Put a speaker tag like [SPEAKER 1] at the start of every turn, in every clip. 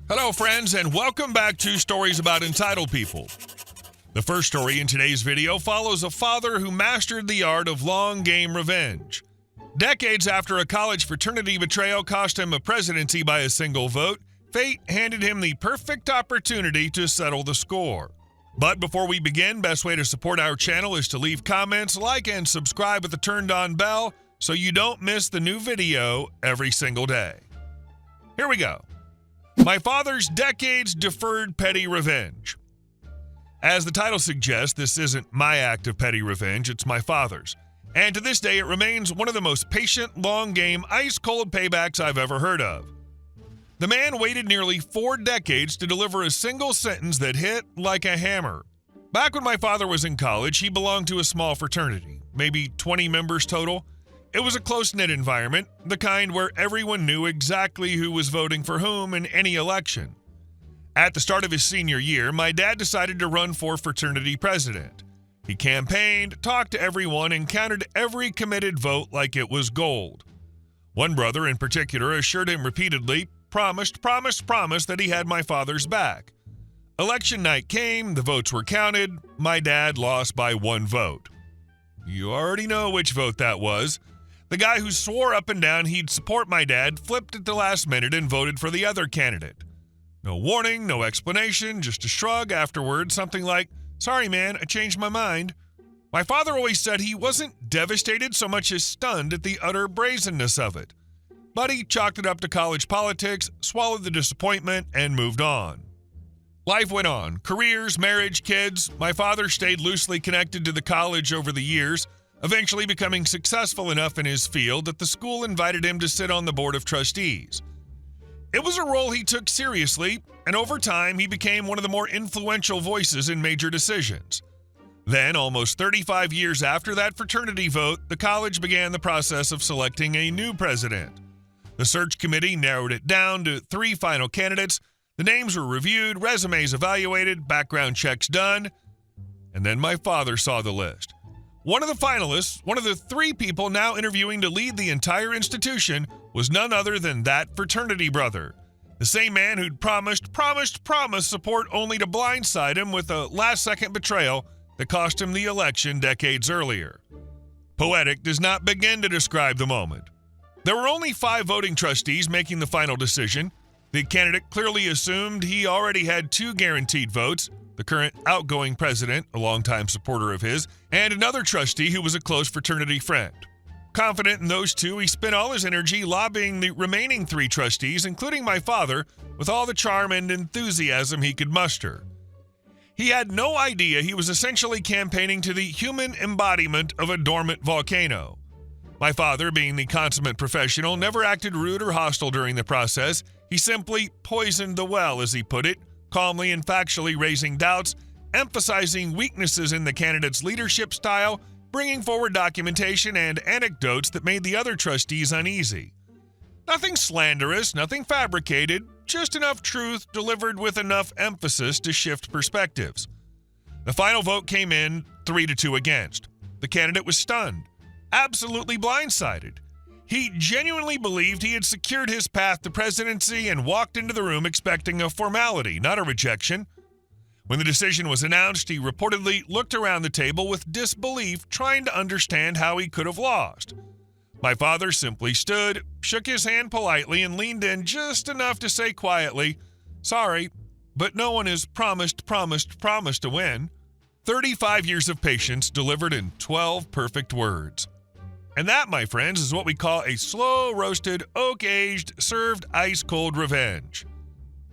[SPEAKER 1] Hello, friends, and welcome back to Stories About Entitled People. The first story in today's video follows a father who mastered the art of long-game revenge. Decades after a college fraternity betrayal cost him a presidency by a single vote, fate handed him the perfect opportunity to settle the score. But before we begin, best way to support our channel is to leave comments, like, and subscribe with the turned-on bell so you don't miss the new video every single day. Here we go. My father's decades-deferred petty revenge. As the title suggests, this isn't my act of petty revenge, it's my father's. And to this day, it remains one of the most patient, long-game, ice-cold paybacks I've ever heard of. The man waited nearly 4 decades to deliver a single sentence that hit like a hammer. Back when my father was in college, he belonged to a small fraternity, maybe 20 members total. It was a close-knit environment, the kind where everyone knew exactly who was voting for whom in any election. At the start of his senior year, my dad decided to run for fraternity president. He campaigned, talked to everyone, and counted every committed vote like it was gold. One brother in particular assured him repeatedly, promised that he had my father's back. Election night came, the votes were counted, my dad lost by 1 vote. You already know which vote that was. The guy who swore up and down he'd support my dad flipped at the last minute and voted for the other candidate. No warning, no explanation, just a shrug afterward, something like, "Sorry, man, I changed my mind." My father always said he wasn't devastated so much as stunned at the utter brazenness of it. But he chalked it up to college politics, swallowed the disappointment, and moved on. Life went on. Careers, marriage, kids. My father stayed loosely connected to the college over the years, eventually becoming successful enough in his field that the school invited him to sit on the board of trustees. It was a role he took seriously, and over time he became one of the more influential voices in major decisions. Then, almost 35 years after that fraternity vote, the college began the process of selecting a new president. The search committee narrowed it down to 3 final candidates. The names were reviewed, resumes evaluated, background checks done, and then my father saw the list. One of the finalists, one of the 3 people now interviewing to lead the entire institution, was none other than that fraternity brother. The same man who'd promised support only to blindside him with a last-second betrayal that cost him the election decades earlier. Poetic does not begin to describe the moment. There were only 5 voting trustees making the final decision. The candidate clearly assumed he already had 2 guaranteed votes, the current outgoing president, a longtime supporter of his, and another trustee who was a close fraternity friend. Confident in those 2, he spent all his energy lobbying the remaining 3 trustees, including my father, with all the charm and enthusiasm he could muster. He had no idea he was essentially campaigning to the human embodiment of a dormant volcano. My father, being the consummate professional, never acted rude or hostile during the process. He simply poisoned the well, as he put it, calmly and factually raising doubts, emphasizing weaknesses in the candidate's leadership style, bringing forward documentation and anecdotes that made the other trustees uneasy. Nothing slanderous, nothing fabricated, just enough truth delivered with enough emphasis to shift perspectives. The final vote came in 3-2 against. The candidate was stunned, absolutely blindsided. He genuinely believed he had secured his path to presidency and walked into the room expecting a formality, not a rejection. When the decision was announced, he reportedly looked around the table with disbelief, trying to understand how he could have lost. My father simply stood, shook his hand politely, and leaned in just enough to say quietly, "Sorry, but no one has promised to win." 35 years of patience delivered in 12 perfect words. And that, my friends, is what we call a slow-roasted, oak-aged, served ice-cold revenge.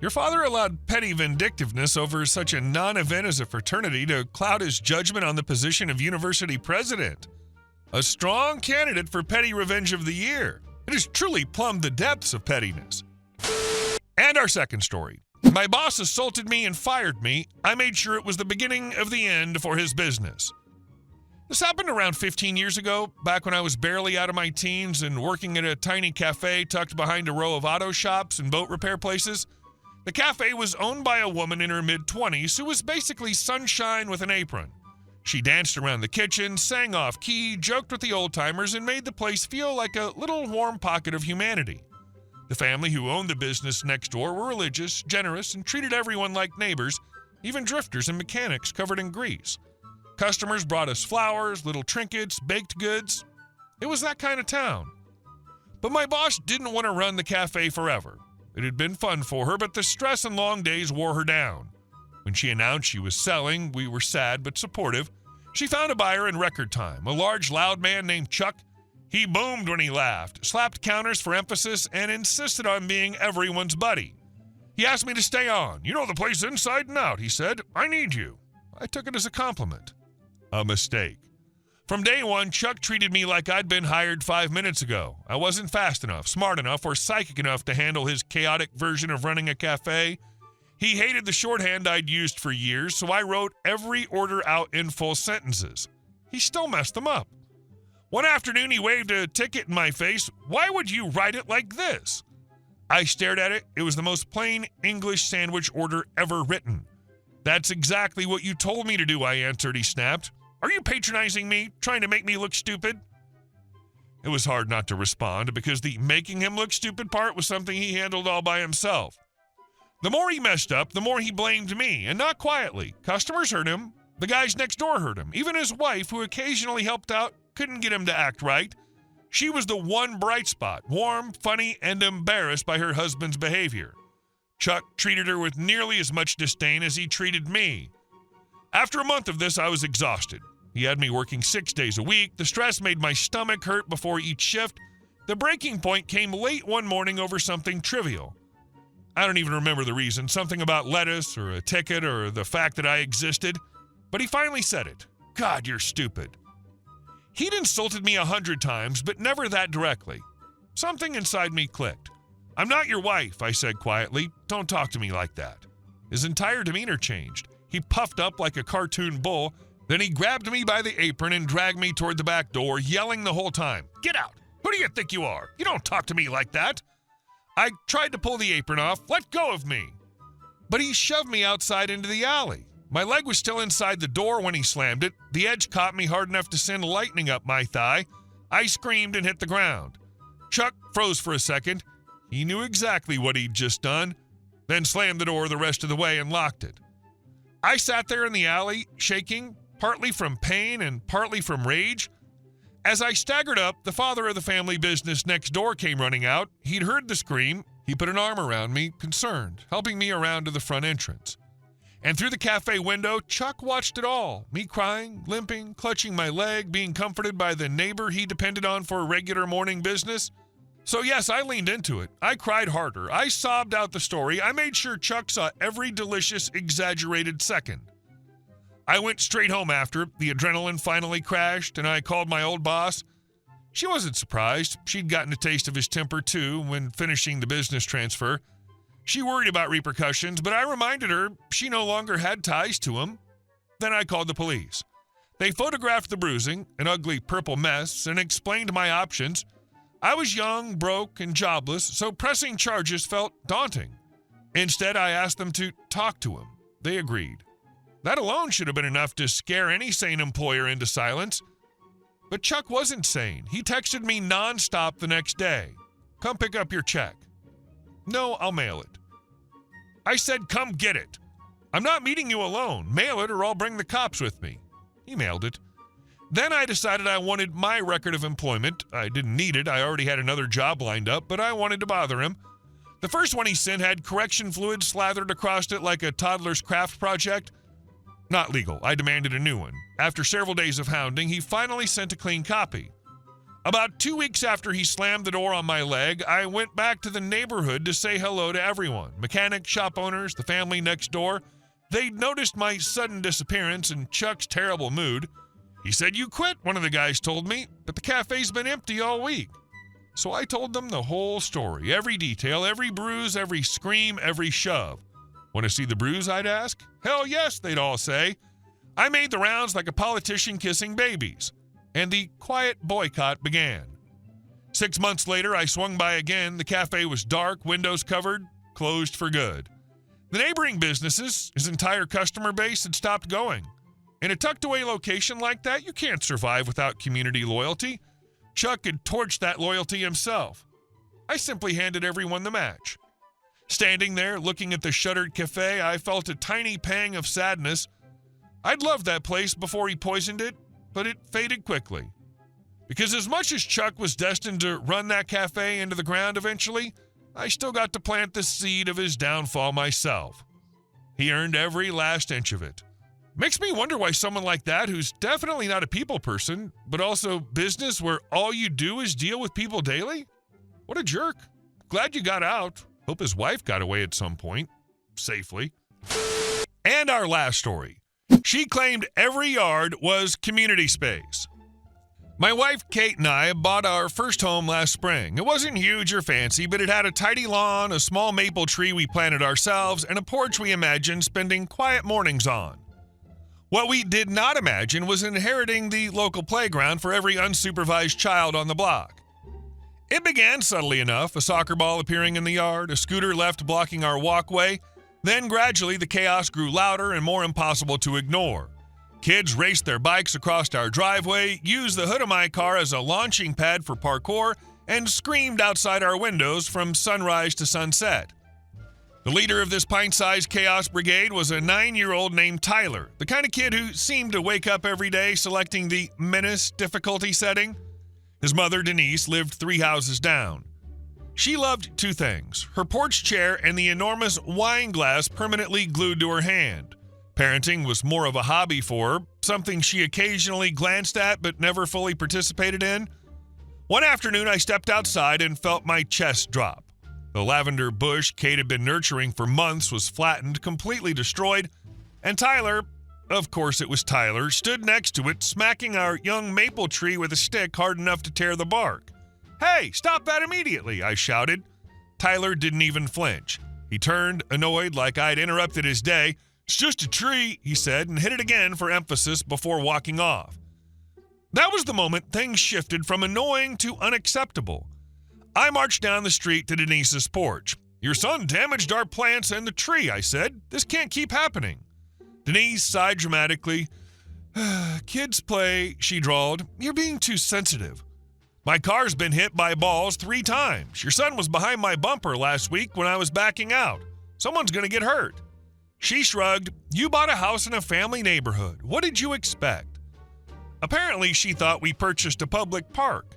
[SPEAKER 1] Your father allowed petty vindictiveness over such a non-event as a fraternity to cloud his judgment on the position of university president. A strong candidate for petty revenge of the year. It has truly plumbed the depths of pettiness. And our second story. My boss assaulted me and fired me. I made sure it was the beginning of the end for his business. This happened around 15 years ago, back when I was barely out of my teens and working at a tiny cafe tucked behind a row of auto shops and boat repair places. The cafe was owned by a woman in her mid-20s who was basically sunshine with an apron. She danced around the kitchen, sang off-key, joked with the old-timers, and made the place feel like a little warm pocket of humanity. The family who owned the business next door were religious, generous, and treated everyone like neighbors, even drifters and mechanics covered in grease. Customers brought us flowers, little trinkets, baked goods. It was that kind of town. But my boss didn't want to run the cafe forever. It had been fun for her, but the stress and long days wore her down. When she announced she was selling, we were sad but supportive. She found a buyer in record time, a large, loud man named Chuck. He boomed when he laughed, slapped counters for emphasis, and insisted on being everyone's buddy. He asked me to stay on. "You know the place inside and out," he said. "I need you." I took it as a compliment. A mistake. From day one, Chuck treated me like I'd been hired 5 minutes ago. I wasn't fast enough, smart enough, or psychic enough to handle his chaotic version of running a cafe. He hated the shorthand I'd used for years, so I wrote every order out in full sentences. He still messed them up. One afternoon, he waved a ticket in my face. "Why would you write it like this?" I stared at it. It was the most plain English sandwich order ever written. "That's exactly what you told me to do," I answered, he snapped. "Are you patronizing me, trying to make me look stupid?" It was hard not to respond because the making him look stupid part was something he handled all by himself. The more he messed up, the more he blamed me, and not quietly. Customers heard him. The guys next door heard him. Even his wife, who occasionally helped out, couldn't get him to act right. She was the one bright spot, warm, funny, and embarrassed by her husband's behavior. Chuck treated her with nearly as much disdain as he treated me. After a month of this, I was exhausted. He had me working 6 days a week. The stress made my stomach hurt before each shift. The breaking point came late one morning over something trivial. I don't even remember the reason, something about lettuce or a ticket or the fact that I existed. But he finally said it. "God, you're stupid." He'd insulted me 100 times, but never that directly. Something inside me clicked. "I'm not your wife," I said quietly. "Don't talk to me like that." His entire demeanor changed. He puffed up like a cartoon bull. Then he grabbed me by the apron and dragged me toward the back door, yelling the whole time, "Get out! Who do you think you are? You don't talk to me like that." I tried to pull the apron off. "Let go of me." But he shoved me outside into the alley. My leg was still inside the door when he slammed it. The edge caught me hard enough to send lightning up my thigh. I screamed and hit the ground. Chuck froze for a second. He knew exactly what he'd just done, then slammed the door the rest of the way and locked it. I sat there in the alley, shaking, partly from pain and partly from rage. As I staggered up, the father of the family business next door came running out. He'd heard the scream. He put an arm around me, concerned, helping me around to the front entrance. And through the cafe window, Chuck watched it all. Me crying, limping, clutching my leg, being comforted by the neighbor he depended on for regular morning business. So yes, I leaned into it. I cried harder. I sobbed out the story. I made sure Chuck saw every delicious, exaggerated second. I went straight home after. The adrenaline finally crashed, and I called my old boss. She wasn't surprised. She'd gotten a taste of his temper, too, when finishing the business transfer. She worried about repercussions, but I reminded her she no longer had ties to him. Then I called the police. They photographed the bruising, an ugly purple mess, and explained my options. I was young, broke, and jobless, so pressing charges felt daunting. Instead, I asked them to talk to him. They agreed. That alone should have been enough to scare any sane employer into silence. But Chuck wasn't sane. He texted me nonstop the next day. "Come pick up your check." "No, I'll mail it." I said, "Come get it. I'm not meeting you alone. Mail it or I'll bring the cops with me." He mailed it. Then I decided I wanted my record of employment. I didn't need it. I already had another job lined up, but I wanted to bother him. The first one he sent had correction fluid slathered across it like a toddler's craft project. Not legal. I demanded a new one. After several days of hounding, he finally sent a clean copy. About 2 weeks after he slammed the door on my leg, I went back to the neighborhood to say hello to everyone. Mechanics, shop owners, the family next door. They'd noticed my sudden disappearance and Chuck's terrible mood. He said, "You quit," one of the guys told me, "but the cafe's been empty all week." So I told them the whole story, every detail, every bruise, every scream, every shove. "Want to see the bruise?" I'd ask. "Hell yes," they'd all say. I made the rounds like a politician kissing babies. And the quiet boycott began. 6 months later, I swung by again. The cafe was dark, windows covered, closed for good. The neighboring businesses, his entire customer base, had stopped going. In a tucked-away location like that, you can't survive without community loyalty. Chuck had torched that loyalty himself. I simply handed everyone the match. Standing there, looking at the shuttered cafe, I felt a tiny pang of sadness. I'd loved that place before he poisoned it, but it faded quickly. Because as much as Chuck was destined to run that cafe into the ground eventually, I still got to plant the seed of his downfall myself. He earned every last inch of it. Makes me wonder why someone like that, who's definitely not a people person, but also business where all you do is deal with people daily? What a jerk. Glad you got out. Hope his wife got away at some point. Safely. And our last story. She claimed every yard was community space. My wife Kate and I bought our first home last spring. It wasn't huge or fancy, but it had a tidy lawn, a small maple tree we planted ourselves, and a porch we imagined spending quiet mornings on. What we did not imagine was inheriting the local playground for every unsupervised child on the block. It began subtly enough, a soccer ball appearing in the yard, a scooter left blocking our walkway. Then gradually the chaos grew louder and more impossible to ignore. Kids raced their bikes across our driveway, used the hood of my car as a launching pad for parkour, and screamed outside our windows from sunrise to sunset. The leader of this pint-sized chaos brigade was a 9-year-old named Tyler, the kind of kid who seemed to wake up every day selecting the menace difficulty setting. His mother, Denise, lived 3 houses down. She loved 2 things, her porch chair and the enormous wine glass permanently glued to her hand. Parenting was more of a hobby for her, something she occasionally glanced at but never fully participated in. One afternoon, I stepped outside and felt my chest drop. The lavender bush Kate had been nurturing for months was flattened, completely destroyed, and Tyler, of course it was Tyler, stood next to it, smacking our young maple tree with a stick hard enough to tear the bark. "Hey, stop that immediately," I shouted. Tyler didn't even flinch. He turned, annoyed like I'd interrupted his day. "It's just a tree," he said, and hit it again for emphasis before walking off. That was the moment things shifted from annoying to unacceptable. I marched down the street to Denise's porch. "Your son damaged our plants and the tree," I said. "This can't keep happening." Denise sighed dramatically. "Kids play," she drawled. "You're being too sensitive. My car's been hit by balls 3 times. Your son was behind my bumper last week when I was backing out. Someone's going to get hurt." She shrugged. "You bought a house in a family neighborhood. What did you expect?" Apparently, she thought we purchased a public park.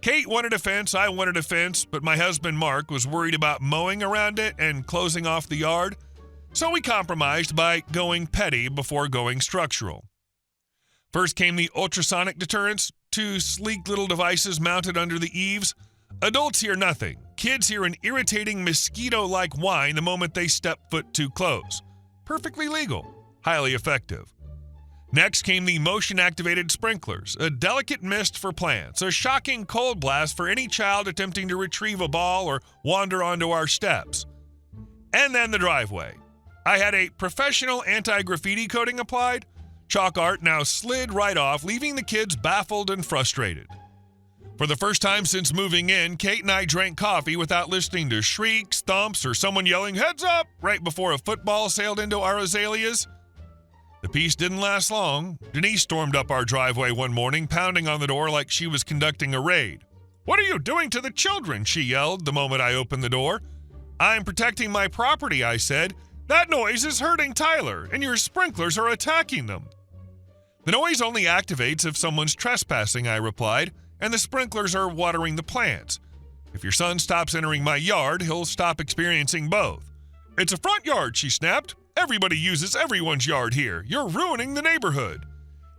[SPEAKER 1] Kate wanted a fence, I wanted a fence, but my husband Mark was worried about mowing around it and closing off the yard, so we compromised by going petty before going structural. First came the ultrasonic deterrents, 2 sleek little devices mounted under the eaves. Adults hear nothing. Kids hear an irritating mosquito-like whine the moment they step foot too close. Perfectly legal, highly effective. Next came the motion-activated sprinklers, a delicate mist for plants, a shocking cold blast for any child attempting to retrieve a ball or wander onto our steps. And then the driveway. I had a professional anti-graffiti coating applied. Chalk art now slid right off, leaving the kids baffled and frustrated. For the first time since moving in, Kate and I drank coffee without listening to shrieks, thumps, or someone yelling, "Heads up!" right before a football sailed into our azaleas. The peace didn't last long. Denise stormed up our driveway one morning, pounding on the door like she was conducting a raid. "What are you doing to the children?" she yelled the moment I opened the door. "I'm protecting my property," I said. "That noise is hurting Tyler, and your sprinklers are attacking them." "The noise only activates if someone's trespassing," I replied, "and the sprinklers are watering the plants. If your son stops entering my yard, he'll stop experiencing both." "It's a front yard," she snapped. "Everybody uses everyone's yard here. You're ruining the neighborhood."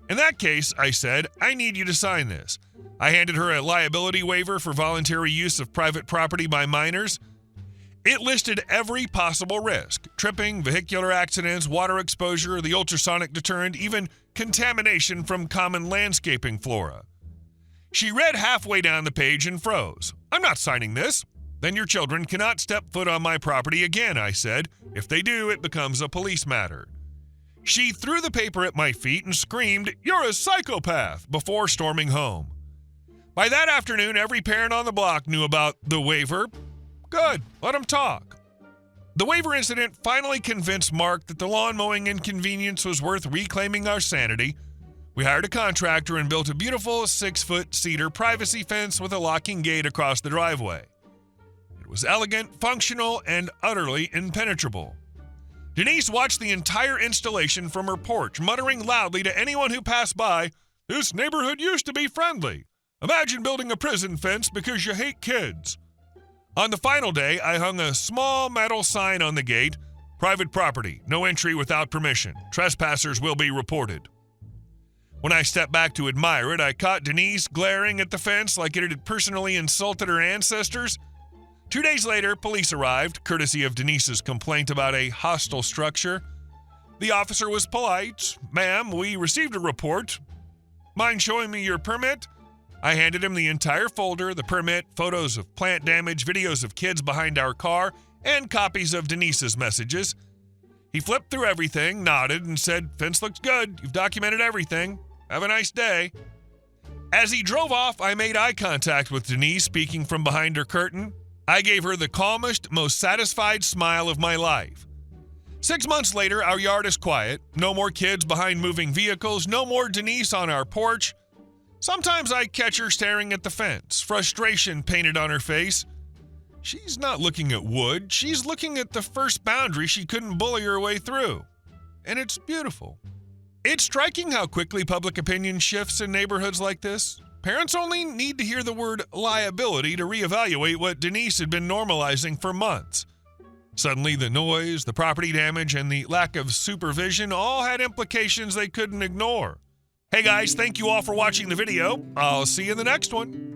[SPEAKER 1] "In that case," I said, "I need you to sign this." I handed her a liability waiver for voluntary use of private property by minors. It listed every possible risk: tripping, vehicular accidents, water exposure, the ultrasonic deterrent, even contamination from common landscaping flora. She read halfway down the page and froze. "I'm not signing this." "Then your children cannot step foot on my property again," I said. "If they do, it becomes a police matter." She threw the paper at my feet and screamed, "You're a psychopath," before storming home. By that afternoon, every parent on the block knew about the waiver. Good, let them talk. The waiver incident finally convinced Mark that the lawn mowing inconvenience was worth reclaiming our sanity. We hired a contractor and built a beautiful 6-foot cedar privacy fence with a locking gate across the driveway. It was elegant, functional, and utterly impenetrable. Denise watched the entire installation from her porch, muttering loudly to anyone who passed by, "This neighborhood used to be friendly. Imagine building a prison fence because you hate kids." On the final day, I hung a small metal sign on the gate, "Private property, no entry without permission. Trespassers will be reported." When I stepped back to admire it, I caught Denise glaring at the fence like it had personally insulted her ancestors. 2 days later, police arrived, courtesy of Denise's complaint about a hostile structure. The officer was polite. "Ma'am, we received a report. Mind showing me your permit?" I handed him the entire folder, the permit, photos of plant damage, videos of kids behind our car, and copies of Denise's messages. He flipped through everything, nodded, and said, "Fence looks good. You've documented everything. Have a nice day." As he drove off, I made eye contact with Denise, speaking from behind her curtain. I gave her the calmest, most satisfied smile of my life. 6 months later, our yard is quiet. No more kids behind moving vehicles. No more Denise on our porch. Sometimes I catch her staring at the fence, frustration painted on her face. She's not looking at wood. She's looking at the first boundary she couldn't bully her way through. And it's beautiful. It's striking how quickly public opinion shifts in neighborhoods like this. Parents only need to hear the word liability to reevaluate what Denise had been normalizing for months. Suddenly, the noise, the property damage, and the lack of supervision all had implications they couldn't ignore. Hey guys, thank you all for watching the video. I'll see you in the next one.